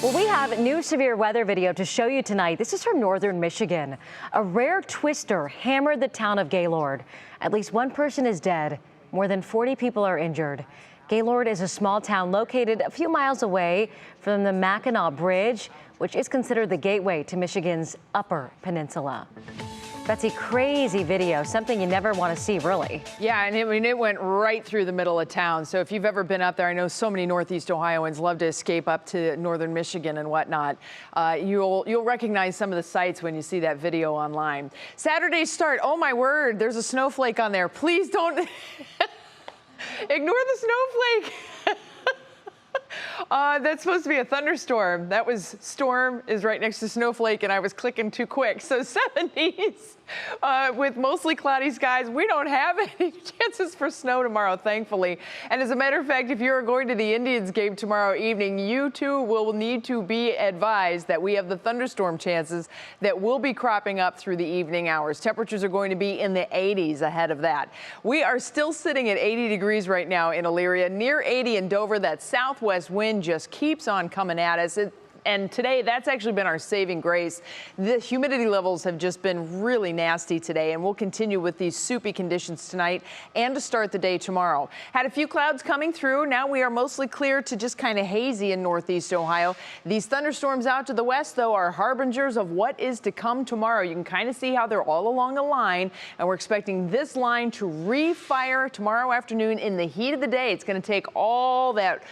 Well, we have new severe weather video to show you tonight. This is from northern Michigan. A rare twister hammered the town of Gaylord. At least one person is dead. More than 40 people are injured. Gaylord is a small town located a few miles away from the Mackinac Bridge, which is considered the gateway to Michigan's Upper Peninsula. Betsy, crazy video, something you never want to see, really. Yeah, and it went right through the middle of town. So if you've ever been up there, I know so many Northeast Ohioans love to escape up to northern Michigan and whatnot. You'll recognize some of the sights when you see that video online. Saturday's start, oh my word, there's a snowflake on there. Please don't ignore the snowflake. That's supposed to be a thunderstorm. That was storm is right next to snowflake, and I was clicking too quick. So 70s with mostly cloudy skies. We don't have any chances for snow tomorrow, thankfully. And as a matter of fact, if you're going to the Indians game tomorrow evening, you too will need to be advised that we have the thunderstorm chances that will be cropping up through the evening hours. Temperatures are going to be in the 80s ahead of that. We are still sitting at 80 degrees right now in Elyria, near 80 in Dover. That southwest wind just keeps on coming at us. And today, that's actually been our saving grace. The humidity levels have just been really nasty today, and we'll continue with these soupy conditions tonight and to start the day tomorrow. Had a few clouds coming through. Now we are mostly clear to just kind of hazy in Northeast Ohio. These thunderstorms out to the west, though, are harbingers of what is to come tomorrow. You can kind of see how they're all along a line, and we're expecting this line to refire tomorrow afternoon in the heat of the day. It's going to take all that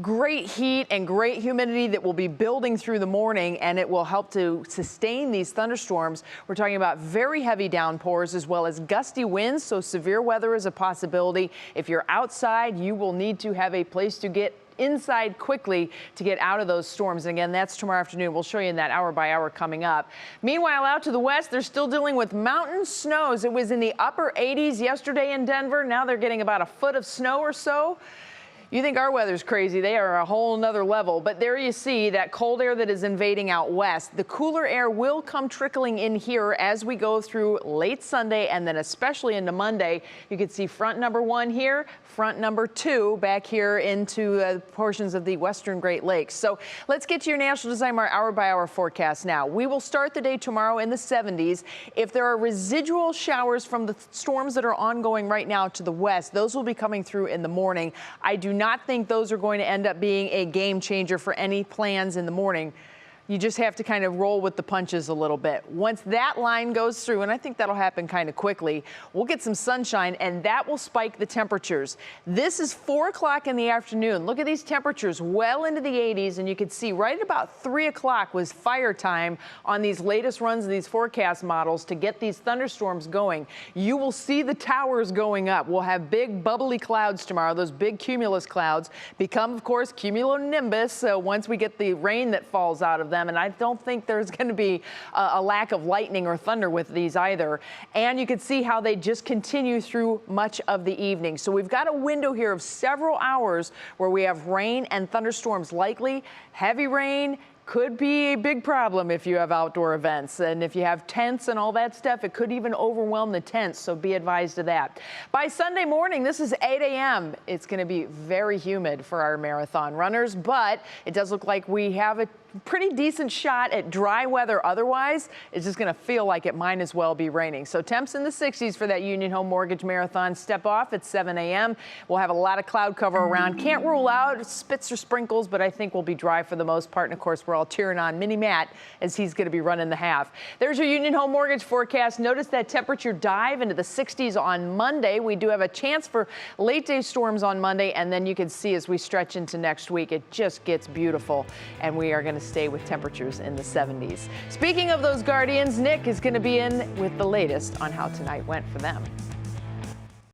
great heat and great humidity that will be building through the morning, and it will help to sustain these thunderstorms. We're talking about very heavy downpours as well as gusty winds, so severe weather is a possibility. If you're outside, you will need to have a place to get inside quickly to get out of those storms. And again, that's tomorrow afternoon. We'll show you in that hour by hour coming up. Meanwhile, out to the west, they're still dealing with mountain snows. It was in the upper 80s yesterday in Denver. Now they're getting about a foot of snow or so. You think our weather's crazy. They are a whole nother level. But there you see that cold air that is invading out west. The cooler air will come trickling in here as we go through late Sunday and then especially into Monday. You can see front number 1 here, front number 2 back here into portions of the western Great Lakes. So let's get to your National Designer hour by hour forecast now. We will start the day tomorrow in the 70s. If there are residual showers from the storms that are ongoing right now to the west, those will be coming through in the morning. I do not think those are going to end up being a game changer for any plans in the morning. You just have to kind of roll with the punches a little bit. Once that line goes through, and I think that'll happen kind of quickly, we'll get some sunshine, and that will spike the temperatures. This is 4 o'clock in the afternoon. Look at these temperatures well into the 80s, and you can see right at about 3 o'clock was fire time on these latest runs of these forecast models to get these thunderstorms going. You will see the towers going up. We'll have big bubbly clouds tomorrow. Those big cumulus clouds become, of course, cumulonimbus. So once we get the rain that falls out of them, and I don't think there's going to be a lack of lightning or thunder with these either. And you can see how they just continue through much of the evening. So we've got a window here of several hours where we have rain and thunderstorms likely. Heavy rain could be a big problem if you have outdoor events. And if you have tents and all that stuff, it could even overwhelm the tents. So be advised of that. By Sunday morning, this is 8 a.m. It's going to be very humid for our marathon runners, but it does look like we have a pretty decent shot at dry weather. Otherwise, it's just going to feel like it might as well be raining. So temps in the 60s for that Union Home Mortgage Marathon. Step off at 7 a.m. We'll have a lot of cloud cover around. Can't rule out spits or sprinkles, but I think we'll be dry for the most part. And of course, we're all cheering on Mini Matt as he's going to be running the half. There's your Union Home Mortgage forecast. Notice that temperature dive into the 60s on Monday. We do have a chance for late day storms on Monday, and then you can see as we stretch into next week, it just gets beautiful, and we are going to stay with temperatures in the 70s. Speaking of those Guardians, Nick is going to be in with the latest on how tonight went for them.